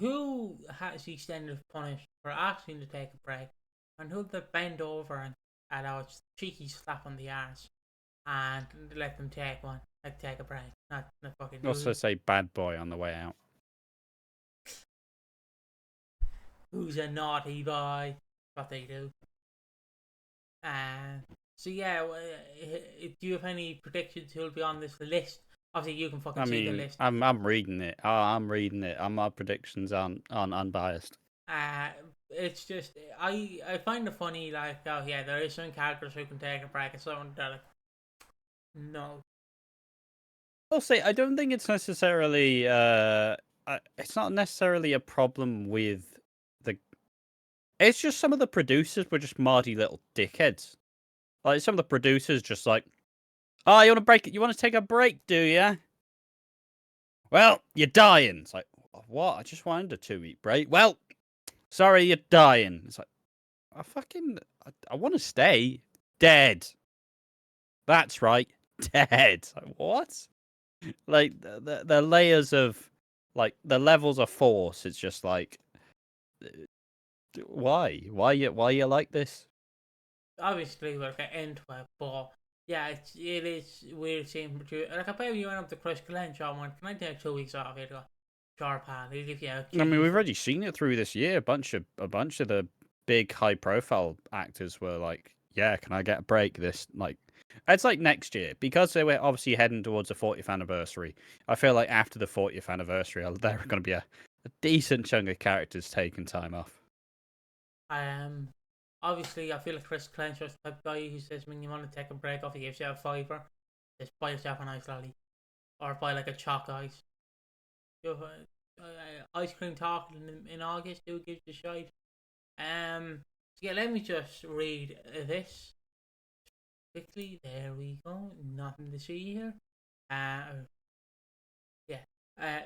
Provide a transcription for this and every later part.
who has EastEnders punished for asking to take a break, and who they bend over and a cheeky slap on the arse and let them take one, like take a break, not fucking. Also say bad boy on the way out. Who's a naughty boy? What they do. So yeah, do you have any predictions who'll be on this list? Obviously, you can fucking see the list. I'm reading it. I'm reading it. My predictions aren't unbiased. It's just I find it funny. Like, oh yeah, there is some characters who can take a break, and someone they're like, no. I'll say I don't think it's necessarily. It's not necessarily a problem with the. It's just some of the producers were just mardy little dickheads. Like some of the producers just like, oh, you want to break it? You want to take a break, do you? Well, you're dying. It's like, what? I just wanted a 2-week break. Well, sorry, you're dying. It's like, I want to stay dead. That's right, dead. Like, what? Like the layers of, like the levels of force. It's just like, why you like this? Obviously, we'll get into it, but yeah, it is weird seeing producer. Like, I bet you went up to Chris Glenn, Sean, went, can I take 2 weeks off? He'd go, sure, pal. He'll give you a I mean, we've already seen it through this year. A bunch of the big high profile actors were like, yeah, can I get a break? This, like, it's like next year, because they were obviously heading towards the 40th anniversary. I feel like after the 40th anniversary, there are going to be a decent chunk of characters taking time off. Obviously, I feel like Chris Clench's the type of guy who says when you want to take a break off, he gives you a fiver. Just buy yourself an ice lolly, or buy like a chalk ice. You have ice cream talk in August. Who gives you shite? So yeah, let me just read this quickly. There we go. Nothing to see here.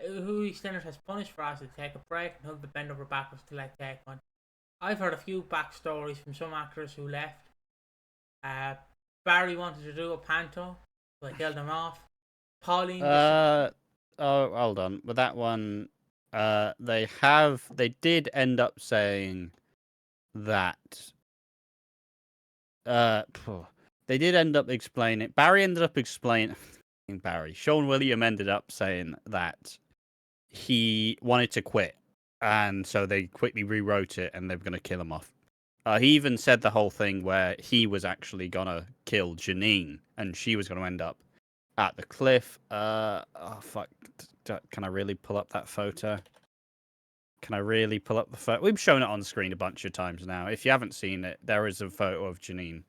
Who EastEnders has punished for us to take a break and who the bend over backwards to let take one. I've heard a few backstories from some actors who left. Barry wanted to do a panto, but I killed him off. Pauline. Hold on. With that one, they did end up saying that. They did end up explaining. Barry ended up explaining. Barry. Sean William ended up saying that he wanted to quit, and so they quickly rewrote it, and they were going to kill him off. He even said the whole thing where he was actually going to kill Janine, and she was going to end up at the cliff. Oh, fuck. Can I really pull up that photo? Can I really pull up the photo? We've shown it on screen a bunch of times now. If you haven't seen it, there is a photo of Janine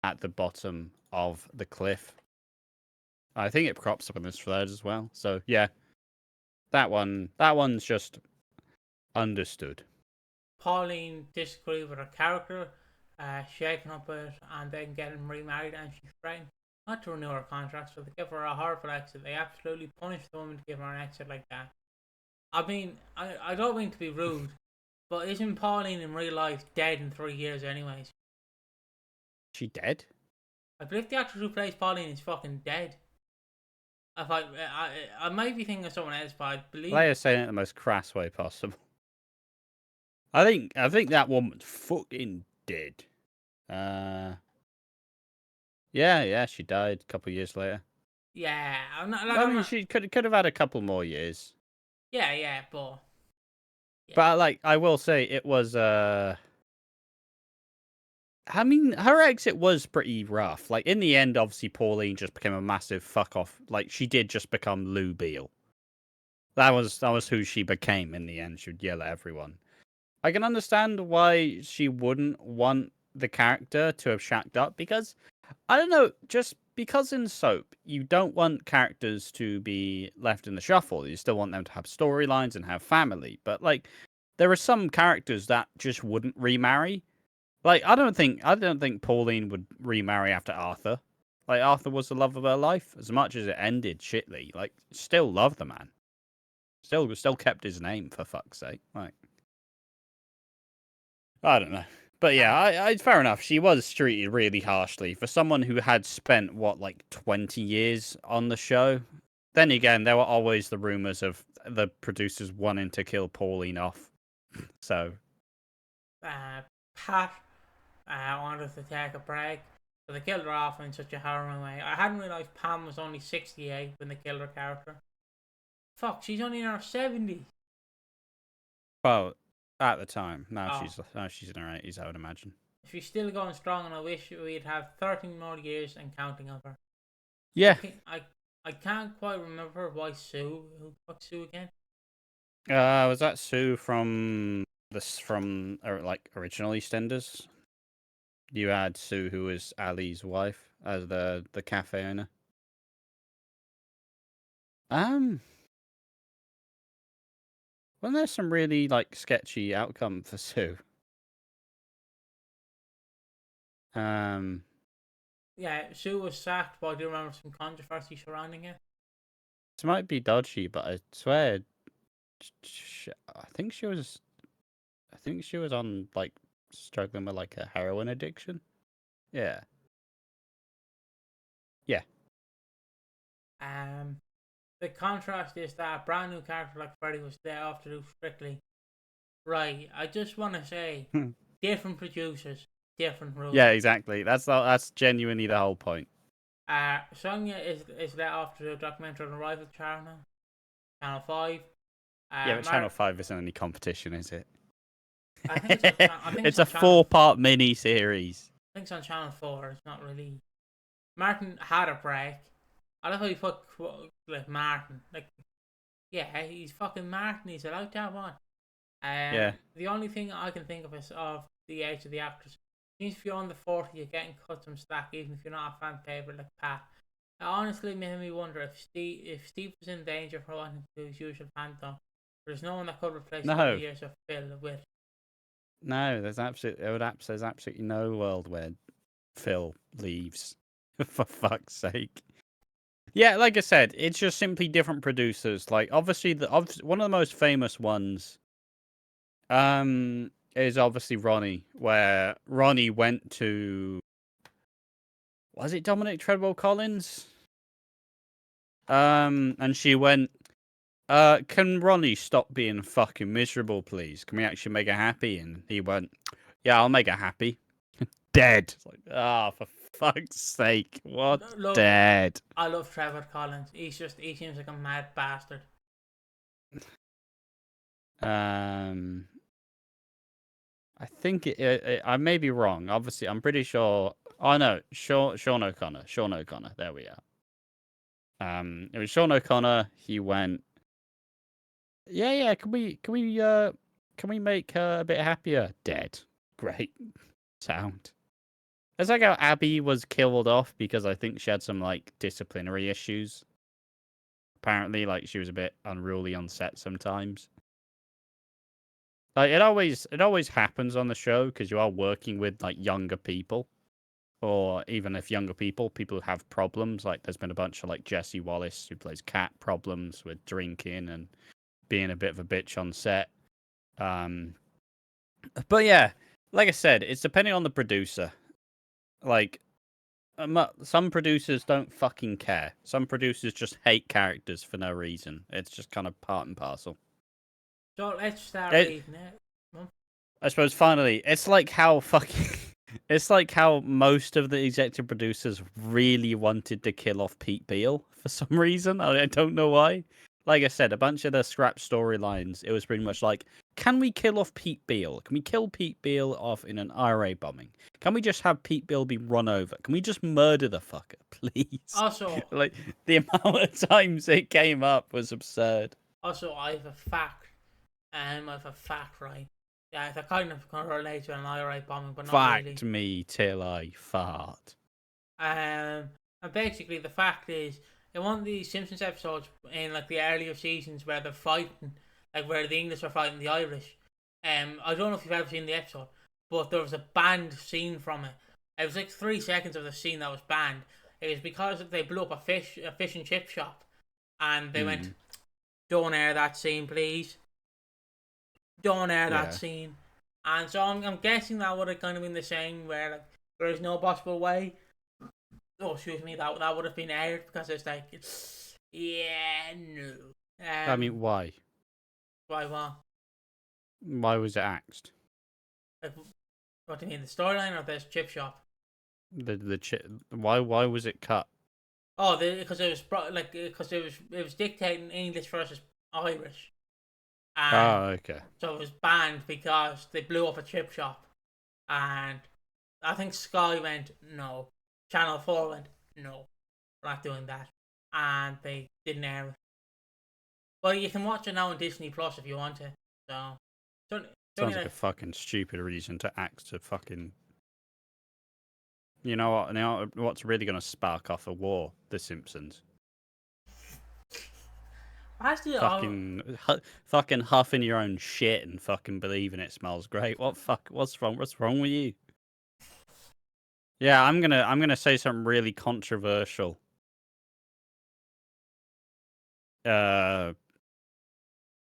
at the bottom of the cliff. I think it crops up in this thread as well. So, yeah. That one's just understood. Pauline disagreed with her character, shaking up it, and then getting remarried, and she's threatened not to renew her contract, so they give her a horrible exit. They absolutely punish the woman to give her an exit like that. I mean, I don't mean to be rude, but isn't Pauline in real life dead in 3 years anyways? She dead? I believe the actress who plays Pauline is fucking dead. If I might be thinking of someone else, but I believe They are saying it the most crass way possible. I think that woman's fucking dead. Yeah, she died a couple of years later. Yeah, She could have had a couple more years. Yeah, but. Yeah. But like, I will say it was. I mean, her exit was pretty rough. Like in the end, obviously, Pauline just became a massive fuck off. Like she did just become Lou Beale. That was who she became in the end. She would yell at everyone. I can understand why she wouldn't want the character to have shacked up, because I don't know, just because in soap you don't want characters to be left in the shuffle. You still want them to have storylines and have family. But like, there are some characters that just wouldn't remarry. Like, I don't think Pauline would remarry after Arthur. Like, Arthur was the love of her life. As much as it ended shitly, like, still loved the man. Still kept his name, for fuck's sake. Like, I don't know. But yeah, I fair enough. She was treated really harshly for someone who had spent, what, like 20 years on the show. Then again, there were always the rumours of the producers wanting to kill Pauline off. So, Pat wanted to take a break, so they killed her off in such a harrowing way. I hadn't realised Pam was only 68 when they killed her character. Fuck, she's only in her 70s. well, at the time, now Oh. she's in her 80s, I would imagine. She's still going strong, and I wish we'd have 13 more years and counting of her. Yeah. I can't quite remember why Sue. Who fucked Sue again? Was that Sue from original EastEnders? You had Sue, who was Ali's wife, as the cafe owner. Wasn't there some really sketchy outcome for Sue? Yeah, Sue was sacked, but I do remember some controversy surrounding it. This might be dodgy, but I swear, I think she was on struggling with a heroin addiction. Yeah. Yeah. The contrast is that a brand new character like Freddy was there off to do Strictly. Right, I just want to say, different producers, different rules. Yeah, exactly. That's genuinely the whole point. Sonia is let off to do a documentary on the rival channel, Channel 5. Yeah, but Channel 5 isn't any competition, is it? I think it's a 4-part mini-series. I think it's on Channel 4. It's not really... Martin had a break. I love how you fuck Martin. Yeah, he's fucking Martin. He's allowed to have one. Yeah. The only thing I can think of is of the age of the actors. Seems if you're on the 40, you're getting cut some slack, even if you're not a fan favourite like Pat. It honestly made me wonder if Steve was in danger for wanting to do his usual phantom. There's no one that could replace the years of Phil with. No, there's absolutely no world where Phil leaves. For fuck's sake. Yeah, like I said, it's just simply different producers. Obviously, one of the most famous ones, is obviously Ronnie, where Ronnie went to, was it Dominic Treadwell Collins? And she went, can Ronnie stop being fucking miserable, please? Can we actually make her happy? And he went, yeah, I'll make her happy. Dead. It's for fuck's sake, what? Dead. I love Trevor Collins. He seems like a mad bastard. I think I may be wrong. Obviously, I'm pretty sure. Oh no, Sean O'Connor. Sean O'Connor. There we are. It was Sean O'Connor. He went. Yeah. Can we make her a bit happier? Dead. Great. Sound. It's like how Abby was killed off because I think she had some disciplinary issues. Apparently, she was a bit unruly on set sometimes. It always happens on the show because you are working with younger people, or even if younger people who have problems. There's been a bunch of Jesse Wallace who plays Cat problems with drinking and being a bit of a bitch on set. But yeah, like I said, it's depending on the producer. Some producers don't fucking care. Some producers just hate characters for no reason. It's just kind of part and parcel. So let's start reading it. I suppose finally, it's like how most of the executive producers really wanted to kill off Pete Beale for some reason. I don't know why. Like I said, a bunch of the scrap storylines, it was pretty much can we kill off Pete Beale? Can we kill Pete Beale off in an IRA bombing? Can we just have Pete Beale be run over? Can we just murder the fucker, please? Also, the amount of times it came up was absurd. Also, I have a fact. Right? Yeah, it's a kind of relate to an IRA bombing, but not really. Fact me till I fart. And basically, the fact is, in one of the Simpsons episodes in the earlier seasons where they're fighting, where the English are fighting the Irish, I don't know if you've ever seen the episode, but there was a banned scene from it. It was 3 seconds of the scene that was banned. It was because they blew up a fish and chip shop, and they went, "Don't air that scene, please. Don't air that scene." And so I'm guessing that would have kind of been the same, where there is no possible way. Oh, excuse me, that would have been aired because it's Yeah, no. I mean, why? Why what? Why was it axed? Like, what do you mean, the storyline or the chip shop? Why was it cut? Oh, because it was because it was dictating English versus Irish, and Oh, okay. so it was banned because they blew up a chip shop, and I think Sky went no, Channel 4 went no, we're not doing that, and they didn't air it. But you can watch it now on Disney Plus if you want to. So Sounds like a fucking stupid reason to axe a fucking. You know what? You know what's really going to spark off a war? The Simpsons. actually, Fucking huffing your own shit and fucking believing it smells great. What's wrong? What's wrong with you? Yeah, I'm gonna say something really controversial.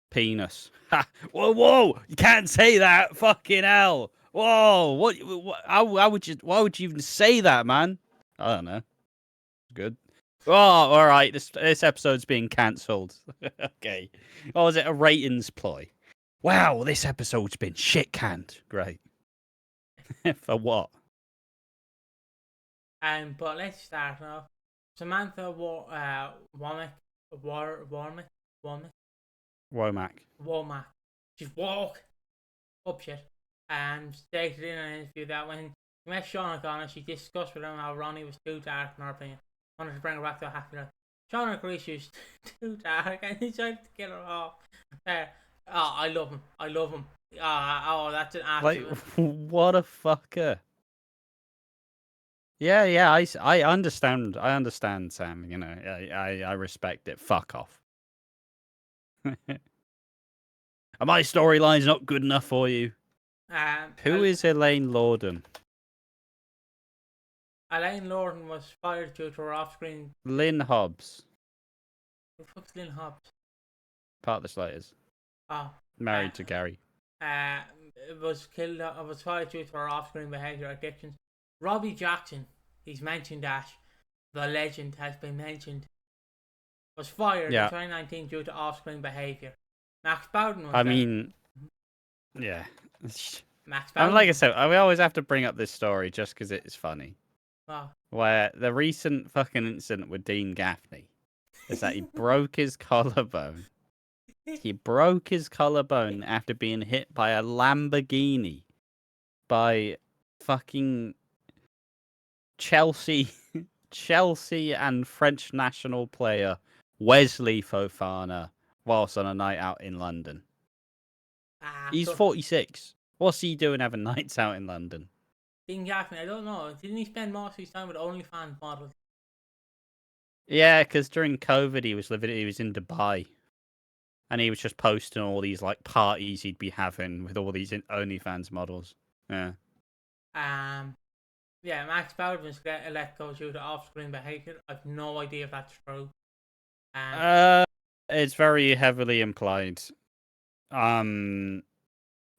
Penis. Ha! Whoa! You can't say that. Fucking hell! Whoa! What? How would you? Why would you even say that, man? I don't know. Good. Oh, all right. This episode's being cancelled. Okay. Oh, was it a ratings ploy? Wow, this episode's been shit canned. Great. For what? but let's start now. Samantha Womack, Womack. She's walk up shit. Stated in an interview that when she met Sean O'Connor, she discussed with him how Ronnie was too dark in her opinion. Wanted to bring her back to a happy life. Sean agrees she was too dark and he tried to kill her off. I love him. I love him. That's an absolute. Like, what a fucker. Yeah, I understand. I understand, Sam. You know, I respect it. Fuck off. Are my storylines not good enough for you? Who is Elaine Lorden? Elaine Lorden was fired due to her off-screen. Lynn Hobbs. Who the fuck's Lynn Hobbs? Part of the Slaters. Oh. Married to Gary. Was fired due to her off-screen behaviour addictions. Robbie Jackson, he's mentioned that. The legend has been mentioned. Was fired in 2019 due to off-screen behaviour. Max Bowden was yeah. Max Bowden. Like I said, we always have to bring up this story just because it's funny. Wow. Where the recent fucking incident with Dean Gaffney is that he broke his collarbone. He broke his collarbone after being hit by a Lamborghini by fucking Chelsea and French national player Wesley Fofana whilst on a night out in London. He's 46. What's he doing having nights out in London? Dean Gaffney, I don't know. Didn't he spend most of his time with OnlyFans models? Yeah, because during COVID he was in Dubai. And he was just posting all these like parties he'd be having with all these OnlyFans models. Yeah. Yeah, Max Bowden was let go due to off-screen behaviour. I've no idea if that's true. It's very heavily implied.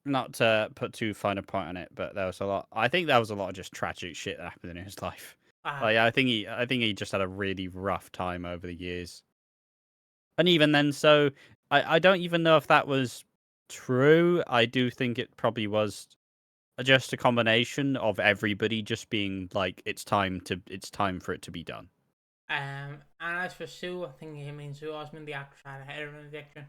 Not to put too fine a point on it, but there was a lot. I think there was a lot of just tragic shit that happened in his life. I think he just had a really rough time over the years. And even then, so I don't even know if that was true. I do think it probably was just a combination of everybody just being like, it's time for it to be done. And as for Sue, I think he means Sue Osmond, the actress, had a heroin addiction.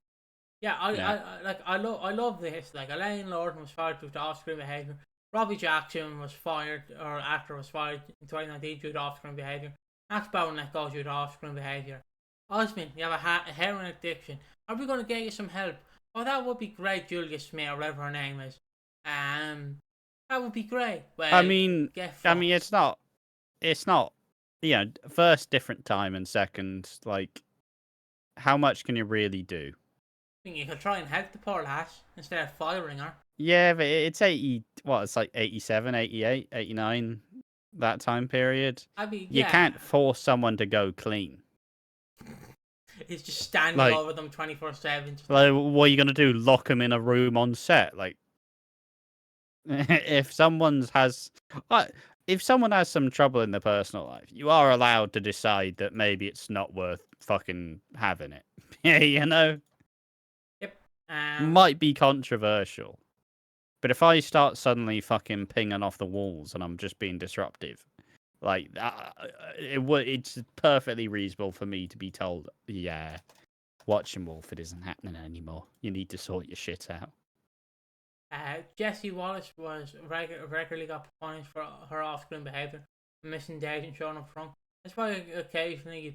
Yeah, I love this. Like, Elaine Lorden was fired due to off-screen behaviour. Robbie Jackson was fired, or actor was fired in 2019 due to off-screen behaviour. Max Bowden let go due to off-screen behaviour. Osmond, you have a heroin addiction. Are we going to get you some help? Oh, that would be great, Julia Smith, or whatever her name is. That would be great. Well, I mean, it's not. You know, first, different time, and second, like, how much can you really do? I think you could try and help the poor lass instead of firing her. Yeah, but it's 80. What? It's like 87, 88, 89. That time period. I mean, you can't force someone to go clean. He's just standing over them 24/7. Like, what are you gonna do? Lock them in a room on set? Like, if someone's has, if someone has some trouble in their personal life, you are allowed to decide that maybe it's not worth fucking having it. Yeah, you know? Yep. Might be controversial. But if I start suddenly fucking pinging off the walls and I'm just being disruptive, like, it's perfectly reasonable for me to be told, yeah, watching Walford isn't happening anymore. You need to sort your shit out. Jessie Wallace was regularly got punished for her off-screen behaviour, missing days and showing up front. That's why occasionally you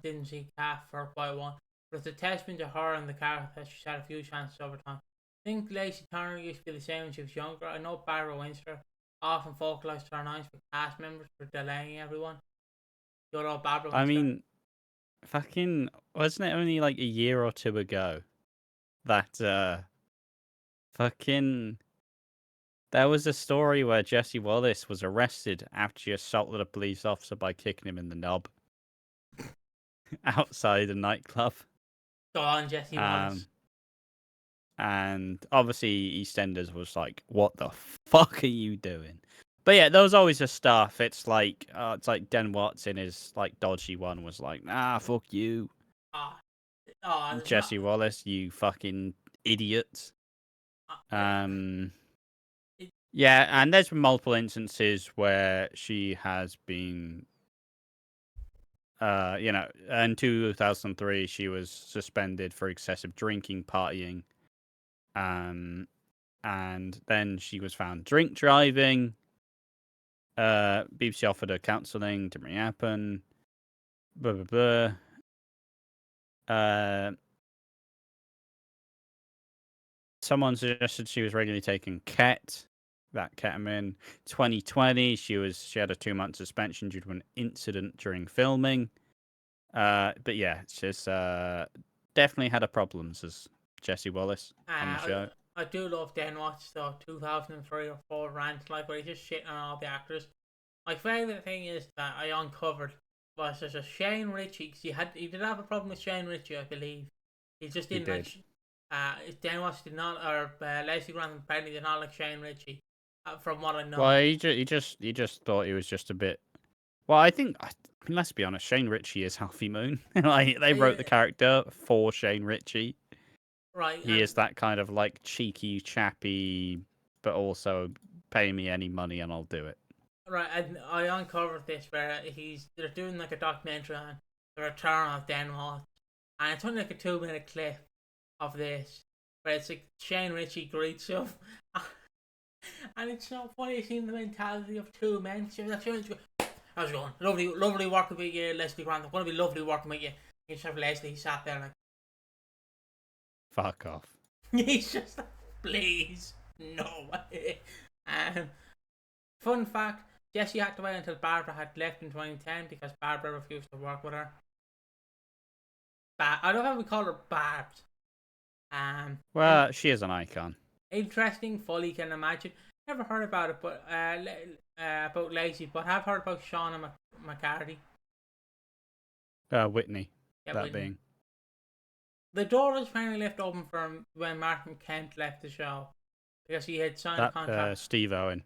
didn't see Kath for quite a while. But it's a testament to her and the character that she's had a few chances over time. I think Lacey Turner used to be the same when she was younger. I know Barbara Windsor often vocalised her annoyance with cast members for delaying everyone. You know Barbara Windsor? I mean, fucking, wasn't it only like a year or two ago that, fucking, there was a story where Jessie Wallace was arrested after she assaulted a police officer by kicking him in the knob outside a nightclub. Go on, Jessie Wallace. And obviously EastEnders was like, what the fuck are you doing? But yeah, there was always a stuff. It's like Den Watts in his like dodgy one was like, fuck you. Jessie Wallace, you fucking idiot. Yeah, and there's been multiple instances where she has been in 2003 she was suspended for excessive drinking, partying. And then she was found drink driving. BBC offered her counselling, didn't really happen. Blah, blah, blah. Someone suggested she was regularly taking ketamine. 2020, she had a 2-month suspension due to an incident during filming. But yeah, it's just definitely had her problems as Jessie Wallace on the show. I do love Den Watts though, 2003 or 4 rant, like where he's just shitting on all the actors. My favourite thing is that I uncovered was there's a Shane Ritchie, because he did have a problem with Shane Ritchie, I believe. He just didn't like, Den Watts did not, or Lacey Grantham apparently did not like Shane Ritchie, from what I know. Well, he just thought he was just a bit. Well, I mean, let's be honest, Shane Ritchie is Halfie Moon. Like they wrote the character for Shane Ritchie. Right. He is that kind of like cheeky, chappy, but also pay me any money and I'll do it. Right, and I uncovered this where they're doing like a documentary on the return of Den Watts, and it's only like a 2-minute clip of this where it's like Shane Ritchie greets him, and it's so funny seeing the mentality of two men. How's it going? Lovely working with you, Leslie Grant. It's going to be lovely working with you. You just have Leslie sat there like, fuck off. He's just like, please, no way. Fun fact, Jessie had to wait until Barbara had left in 2010 because Barbara refused to work with her. I don't know how we call her Barbs. Well, she is an icon. Interesting, fully can imagine. Never heard about it, but about Lacey, but have heard about Shauna McCarthy. Whitney. Yeah, that Whitney. being. The door was finally left open for when Martin Kent left the show because he had signed a contract. Steve Owen.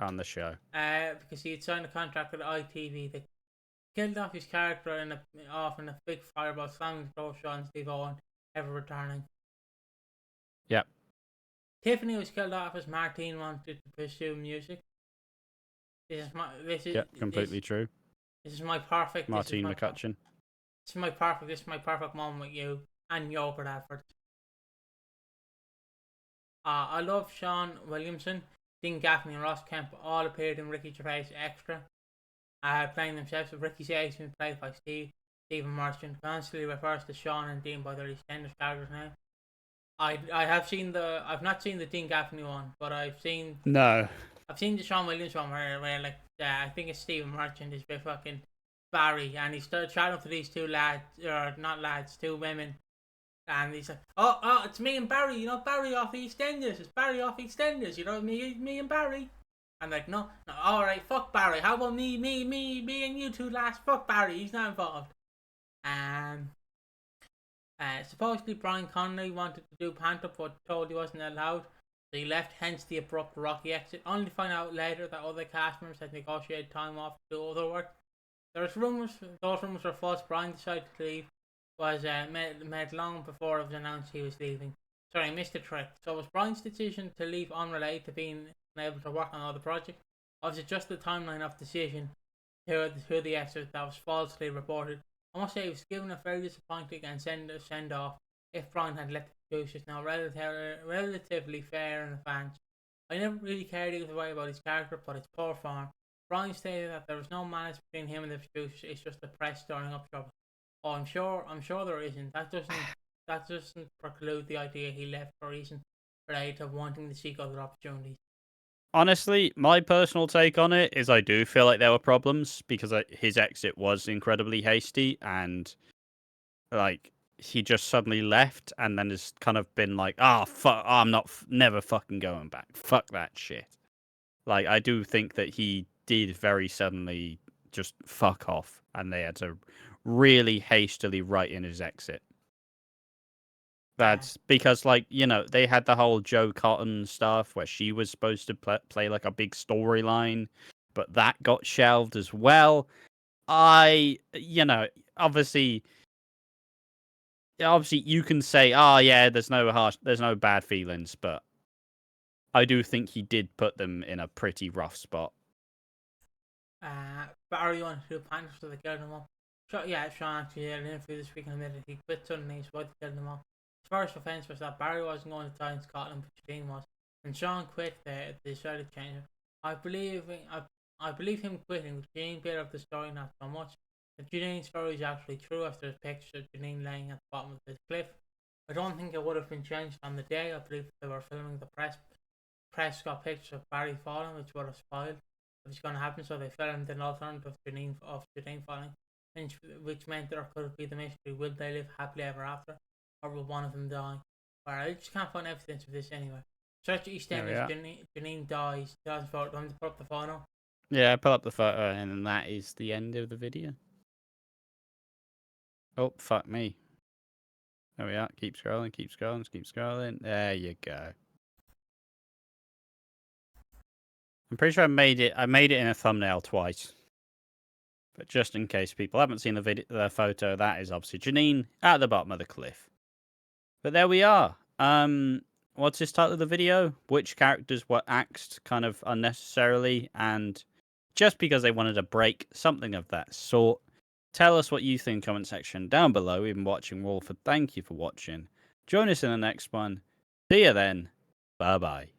On the show. Because he had signed a contract with ITV. They killed off his character in a big fireball, slamming the door shut on Steve Owen, ever returning. Yep. Tiffany was killed off as Martine wanted to pursue music. Completely true. This is my perfect. Martine McCutcheon. This is my perfect moment with you and Yogurt Advert. I love Sean Williamson. Dean Gaffney and Ross Kemp all appeared in Ricky Gervais Extra, playing themselves. With Ricky Gervais being played by Stephen Merchant, constantly refers to Sean and Dean by their EastEnders characters now. I've not seen the Dean Gaffney one, but I've seen the Sean Williams one where like I think it's Stephen Merchant is with fucking Barry, and he started chatting to these two lads, or not lads, two women. And he's like, oh, it's me and Barry, you know, Barry off EastEnders. It's Barry off EastEnders, you know, me and Barry. I'm like, no, alright, fuck Barry. How about me and you two lads? Fuck Barry, he's not involved. Supposedly Brian Connolly wanted to do Panther, but told he wasn't allowed. So he left, hence the abrupt rocky exit, only to find out later that other cast members had negotiated time off to do other work. Those rumours were false. Brian decided to leave was made long before it was announced he was leaving. Sorry, I missed the trick. So was Brian's decision to leave unrelated to being unable to work on other projects? Or was it just the timeline of decision to the exit that was falsely reported? I must say he was given a very disappointing and send off if Brian had let the producers know relatively fair in advance. I never really cared either way about his character, but it's poor form. Brian stated that there was no malice between him and the producers, it's just the press stirring up trouble. Oh, I'm sure there isn't. That doesn't preclude the idea he left for a reason related to wanting to seek other opportunities. Honestly, my personal take on it is I do feel like there were problems because his exit was incredibly hasty and like he just suddenly left and then has kind of been like, fuck, I'm not never fucking going back. Fuck that shit. Like I do think that he did very suddenly just fuck off and they had to really hastily write in his exit. That's because, like, you know, they had the whole Joe Cotton stuff where she was supposed to play like a big storyline, but that got shelved as well. You know, obviously you can say, yeah, there's no bad feelings, but I do think he did put them in a pretty rough spot. Barry wanted to do Panthers so they killed him all. Sean actually had an interview this week and admitted he quit suddenly, so why they killed him all. His first offence was that Barry wasn't going to die in Scotland, but Janine was. When Sean quit, they decided to change it. I believe him quitting with Janine bit of the story not so much. The Janine's story is actually true after the picture of Janine laying at the bottom of the cliff. I don't think it would have been changed on the day. I believe they were filming the press got pictures of Barry falling, which would have spoiled if it's going to happen, so they filmed an alternative of Janine falling, which meant there could be the mystery: will they live happily ever after, or will one of them die? Or I just can't find evidence of this anyway. Search EastEnders, Janine dies, 2004. Do I have to put up the photo? Yeah, pull up the photo, and then that is the end of the video. Oh, fuck me. There we are. Keep scrolling, keep scrolling, keep scrolling. There you go. I'm pretty sure I made it in a thumbnail twice. But just in case people haven't seen the photo, that is obviously Janine at the bottom of the cliff. But there we are. What's this title of the video? Which characters were axed kind of unnecessarily and just because they wanted a break, something of that sort. Tell us what you think in the comment section down below. We've been watching Walford. Thank you for watching. Join us in the next one. See you then. Bye-bye.